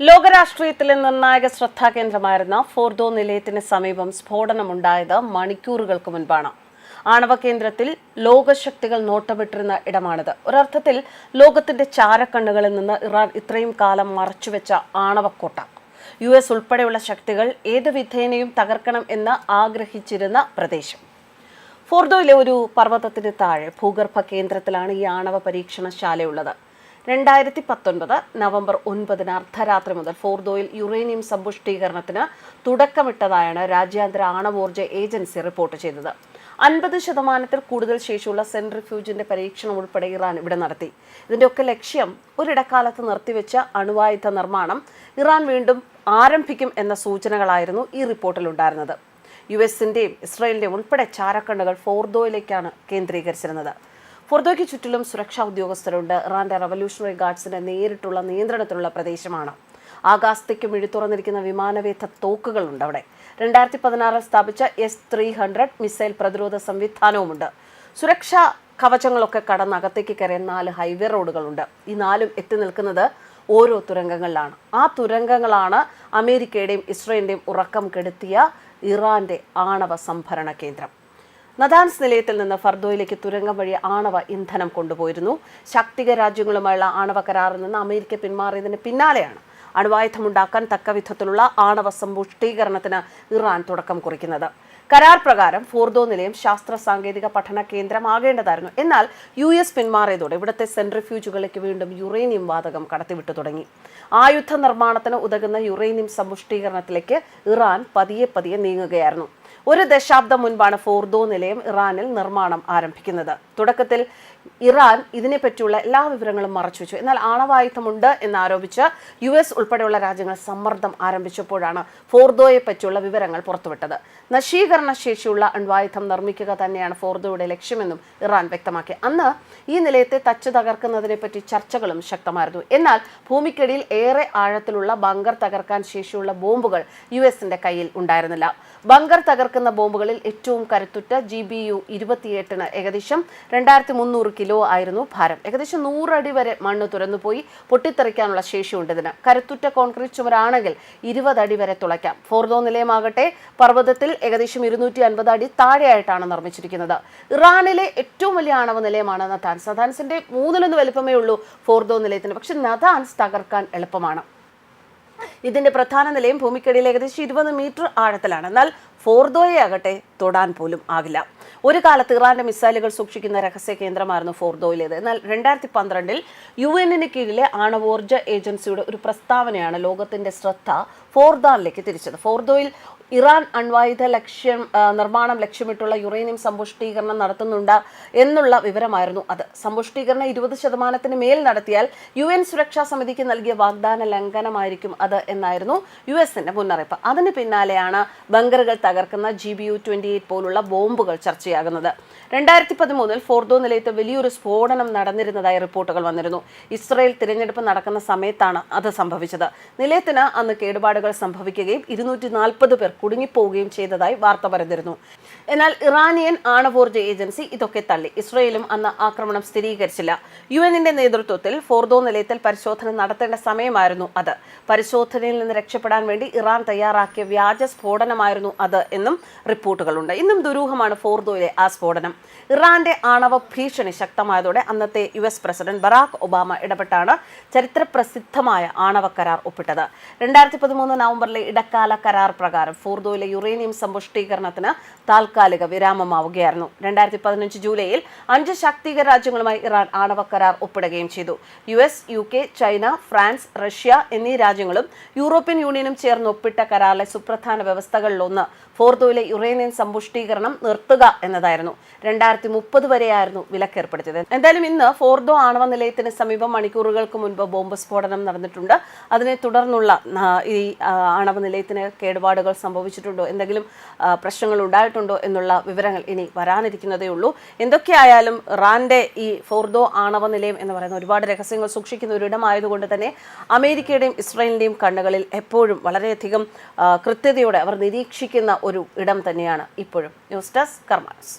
ലോകരാഷ്ട്രീയത്തിലെ നിർണായക ശ്രദ്ധാകേന്ദ്രമായിരുന്ന ഫോർദോ നിലയത്തിന് സമീപം സ്ഫോടനമുണ്ടായത് മണിക്കൂറുകൾക്ക് മുൻപാണ്. ആണവ കേന്ദ്രത്തിൽ ലോകശക്തികൾ നോട്ടമിട്ടിരുന്ന ഇടമാണിത്. ഒരർത്ഥത്തിൽ ലോകത്തിന്റെ ചാരക്കണ്ണുകളിൽ നിന്ന് ഇറാൻ ഇത്രയും കാലം മറച്ചുവെച്ച ആണവക്കോട്ട. US ഉൾപ്പെടെയുള്ള ശക്തികൾ ഏത് വിധേനയും തകർക്കണം എന്ന് ആഗ്രഹിച്ചിരുന്ന പ്രദേശം. ഫോർദോയിലെ ഒരു പർവ്വതത്തിന് താഴെ ഭൂഗർഭ കേന്ദ്രത്തിലാണ് ഈ ആണവ പരീക്ഷണശാലയുള്ളത്. 2019 നവംബർ 9 അർദ്ധരാത്രി മുതൽ ഫോർദോയിൽ യുറേനിയം സമ്പുഷ്ടീകരണത്തിന് തുടക്കമിട്ടതായാണ് രാജ്യാന്തര ആണവോർജ്ജ ഏജൻസി റിപ്പോർട്ട് ചെയ്തത്. 50% കൂടുതൽ ശേഷിയുള്ള സെൻട്രിഫ്യൂജിന്റെ പരീക്ഷണം ഉൾപ്പെടെ ഇറാൻ ഇവിടെ നടത്തി. ഇതിന്റെയൊക്കെ ലക്ഷ്യം ഒരിടക്കാലത്ത് നിർത്തിവെച്ച അണുവായുധ നിർമ്മാണം ഇറാൻ വീണ്ടും ആരംഭിക്കും എന്ന സൂചനകളായിരുന്നു ഈ റിപ്പോർട്ടിലുണ്ടായിരുന്നത്. USന്റെയും ഇസ്രായേലിന്റെയും ഉൾപ്പെടെ ചാരക്കണ്ണുകൾ ഫോർദോയിലേക്കാണ് കേന്ദ്രീകരിച്ചിരുന്നത്. ഫോർദോയ്ക്ക് ചുറ്റിലും സുരക്ഷാ ഉദ്യോഗസ്ഥരുണ്ട്. ഇറാന്റെ റവല്യൂഷണറി ഗാർഡ്സിന്റെ നേരിട്ടുള്ള നിയന്ത്രണത്തിലുള്ള പ്രദേശമാണ്. ആകാശത്തേക്ക് മിഴിത്തുറന്നിരിക്കുന്ന വിമാനവേധ തോക്കുകളുണ്ട് അവിടെ. 2016 സ്ഥാപിച്ച S-300 മിസൈൽ പ്രതിരോധ സംവിധാനവുമുണ്ട്. സുരക്ഷാ കവചങ്ങളൊക്കെ കടന്ന് അകത്തേക്ക് കയറിയ 4 ഹൈവേ റോഡുകളുണ്ട്. ഈ 4ഉം എത്തി നിൽക്കുന്നത് ഓരോ തുരങ്കങ്ങളിലാണ്. ആ തുരങ്കങ്ങളാണ് അമേരിക്കയുടെയും ഇസ്രായേലിന്റെയും ഉറക്കം കെടുത്തിയ ഇറാന്റെ ആണവ സംഭരണ കേന്ദ്രം. നദാൻസ് നിലയത്തിൽ നിന്ന് ഫർദോയിലേക്ക് തുരങ്കം വഴി ആണവ ഇന്ധനം കൊണ്ടുപോയിരുന്നു. ശാക്തിക രാജ്യങ്ങളുമായുള്ള ആണവ കരാറിൽ നിന്ന് അമേരിക്ക പിന്മാറിയതിന് പിന്നാലെയാണ് അണുവായുധമുണ്ടാക്കാൻ തക്കവിധത്തിലുള്ള ആണവ സമ്പുഷ്ടീകരണത്തിന് ഇറാൻ തുടക്കം കുറിക്കുന്നത്. കരാർ പ്രകാരം ഫോർദോ നിലയം ശാസ്ത്ര സാങ്കേതിക പഠന കേന്ദ്രമാകേണ്ടതായിരുന്നു. എന്നാൽ US പിന്മാറിയതോടെ ഇവിടുത്തെ സെൻട്രിഫ്യൂജുകളിലേക്ക് വീണ്ടും യുറേനിയം വാതകം കടത്തിവിട്ടു തുടങ്ങി. ആയുധ നിർമ്മാണത്തിന് ഉതകുന്ന യുറേനിയം സമ്പുഷ്ടീകരണത്തിലേക്ക് ഇറാൻ പതിയെ നീങ്ങുകയായിരുന്നു. 1 ദശാബ്ദം മുൻപാണ് ഫോർദോ നിലയം ഇറാനിൽ നിർമ്മാണം ആരംഭിക്കുന്നത്. തുടക്കത്തിൽ ഇറാൻ ഇതിനെപ്പറ്റിയുള്ള എല്ലാ വിവരങ്ങളും മറച്ചുവെച്ചു. എന്നാൽ ആണവായുധമുണ്ട് എന്നാരോപിച്ച് US ഉൾപ്പെടെയുള്ള രാജ്യങ്ങൾ സമ്മർദ്ദം ആരംഭിച്ചപ്പോഴാണ് ഫോർദോയെ പറ്റിയുള്ള വിവരങ്ങൾ പുറത്തുവിട്ടത്. നശീകരണ ശേഷിയുള്ള അണ്വായുധം നിർമ്മിക്കുക തന്നെയാണ് ഫോർദോയുടെ ലക്ഷ്യമെന്നും ഇറാൻ വ്യക്തമാക്കി. അന്ന് ഈ നിലയത്തെ തച്ചു തകർക്കുന്നതിനെപ്പറ്റി ചർച്ചകളും ശക്തമായിരുന്നു. എന്നാൽ ഭൂമിക്കടിയിൽ ഏറെ ആഴത്തിലുള്ള ബങ്കർ തകർക്കാൻ ശേഷിയുള്ള ബോംബുകൾ USന്റെ കയ്യിൽ ഉണ്ടായിരുന്നില്ല. ബങ്കർ തകർക്കുന്ന ബോംബുകളിൽ ഏറ്റവും കരുത്തുറ്റ GBU 28 ഏകദേശം 2300 കിലോ ആയിരുന്നു ഭാരം. ഏകദേശം 100 അടി വരെ മണ്ണ് തുറന്നുപോയി പൊട്ടിത്തെറിക്കാനുള്ള ശേഷിയുണ്ട് ഇതിന്. കരുത്തുറ്റ കോൺക്രീറ്റ് ചുമരാണെങ്കിൽ 20 അടി വരെ തുളയ്ക്കാം. ഫോർദോ നിലയമാകട്ടെ പർവ്വതത്തിൽ ഏകദേശം 250 അടി താഴെയായിട്ടാണ് നിർമ്മിച്ചിരിക്കുന്നത്. ഇറാനിലെ ഏറ്റവും വലിയ ആണവ നിലയമാണ് നദാൻസ്. നദാൻസിന്റെ 3 വലിപ്പമേ ഉള്ളൂ ഫോർദോ നിലയത്തിന്. പക്ഷെ നദാൻസ് തകർക്കാൻ എളുപ്പമാണ്. ഇതിന്റെ പ്രധാന നിലയം ഭൂമിക്കടിയിൽ ഏകദേശം 20 മീറ്റർ ആഴത്തിലാണ്. എന്നാൽ ഫോർദോയെ ആകട്ടെ തൊടാൻ പോലും ആകില്ല. ഒരു കാലത്ത് ഇറാന്റെ മിസൈലുകൾ സൂക്ഷിക്കുന്ന രഹസ്യ കേന്ദ്രമായിരുന്നു ഫോർദോയിലേത്. എന്നാൽ 2012 UN കീഴിലെ ആണവോർജ്ജ ഏജൻസിയുടെ ഒരു പ്രസ്താവനയാണ് ലോകത്തിന്റെ ശ്രദ്ധ ഫോർദോയിലേക്ക് തിരിച്ചത്. ഫോർദോയിൽ ഇറാൻ അണ്വായുധ നിർമ്മാണം ലക്ഷ്യമിട്ടുള്ള യുറേനിയം സമ്പുഷ്ടീകരണം നടത്തുന്നുണ്ട് എന്നുള്ള വിവരമായിരുന്നു അത്. സമ്പുഷ്ടീകരണം 20% മേൽ നടത്തിയാൽ UN സുരക്ഷാ സമിതിക്ക് നൽകിയ വാഗ്ദാന ലംഘനമായിരിക്കും അത് എന്നായിരുന്നു USന്റെ മുന്നറിയിപ്പ്. അതിന് പിന്നാലെയാണ് ബങ്കറുകൾ തകർക്കുന്ന GBU 28 പോലുള്ള ബോംബുകൾ ചർച്ചയാകുന്നത്. 2013 ഫോർദോ നിലയത്തിൽ വലിയൊരു സ്ഫോടനം നടന്നിരുന്നതായി റിപ്പോർട്ടുകൾ വന്നിരുന്നു. ഇസ്രായേൽ തിരഞ്ഞെടുപ്പ് നടക്കുന്ന സമയത്താണ് അത് സംഭവിച്ചത്. നിലയത്തിന് അന്ന് കേടുപാടുകൾ സംഭവിക്കുകയും 240 പേർ കുടുങ്ങിപ്പോവുകയും ചെയ്തതായി വാർത്ത പരന്നിരുന്നു. എന്നാൽ ഇറാനിയൻ ആണവോർജ്ജ ഏജൻസി ഇതൊക്കെ തള്ളി. ഇസ്രായേലും അന്ന് ആക്രമണം സ്ഥിരീകരിച്ചില്ല. UNന്റെ നേതൃത്വത്തിൽ ഫോർദോ നിലയത്തിൽ പരിശോധന നടത്തേണ്ട സമയമായിരുന്നു അത്. പരിശോധനയിൽ നിന്ന് രക്ഷപ്പെടാൻ വേണ്ടി ഇറാൻ തയ്യാറാക്കിയ വ്യാജ സ്ഫോടനമായിരുന്നു അത് എന്നും റിപ്പോർട്ടുകളുണ്ട്. ഇന്നും ദുരൂഹമാണ് ഫോർദോയിലെ ആ സ്ഫോടനം. ഇറാന്റെ ആണവ ഭീഷണി ശക്തമായതോടെ അന്നത്തെ US പ്രസിഡന്റ് ബറാക് ഒബാമ ഇടപെട്ടാണ് ചരിത്രപ്രസിദ്ധമായ ആണവ കരാർ ഒപ്പിട്ടത്. 2013 നവംബറിലെ ഇടക്കാല കരാർ പ്രകാരം ഫോർദോയിലെ യുറേനിയം സമ്പുഷ്ടീകരണത്തിന് താൽക്കാലിക വിരാമമാവുകയായിരുന്നു. 2015 ജൂലൈയിൽ 5 ശാക്തിക രാജ്യങ്ങളുമായി ഇറാൻ ആണവ കരാർ ഒപ്പിടുകയും ചെയ്തു. US, UK, China, France, Russia എന്നീ രാജ്യങ്ങളും യൂറോപ്യൻ യൂണിയനും ചേർന്ന് ഒപ്പിട്ട കരാറിലെ സുപ്രധാന വ്യവസ്ഥകളിലൊന്ന് ഫോർദോയിലെ യുറേനിയം സമ്പുഷ്ടീകരണം നിർത്തുക എന്നതായിരുന്നു. 2030 വരെയായിരുന്നു വിലക്കേർപ്പെടുത്തിയത്. എന്തായാലും ഇന്ന് ഫോർദോ ആണവ നിലയത്തിന് സമീപം മണിക്കൂറുകൾക്ക് മുൻപ് ബോംബ് സ്ഫോടനം നടന്നിട്ടുണ്ട്. അതിനെ തുടർന്നുള്ള ഈ ആണവ നിലയത്തിന് കേടുപാടുകൾ സംഭവിച്ചിട്ടുണ്ടോ, എന്തെങ്കിലും പ്രശ്നങ്ങൾ ഉണ്ടായിട്ടുണ്ടോ എന്നുള്ള വിവരങ്ങൾ ഇനി വരാനിരിക്കുന്നതേ ഉള്ളൂ. എന്തൊക്കെയായാലും ഇറാന്റെ ഈ ഫോർദോ ആണവ നിലയം എന്ന് പറയുന്ന ഒരുപാട് രഹസ്യങ്ങൾ സൂക്ഷിക്കുന്ന ഒരിടമായതുകൊണ്ട് തന്നെ അമേരിക്കയുടെയും ഇസ്രായേലിന്റെയും കണ്ണുകളിൽ എപ്പോഴും വളരെയധികം കൃത്യതയോടെ അവർ നിരീക്ഷിക്കുന്ന ഒരു ഇടം തന്നെയാണ് ഇപ്പോഴും. News desk കർമാനസ്.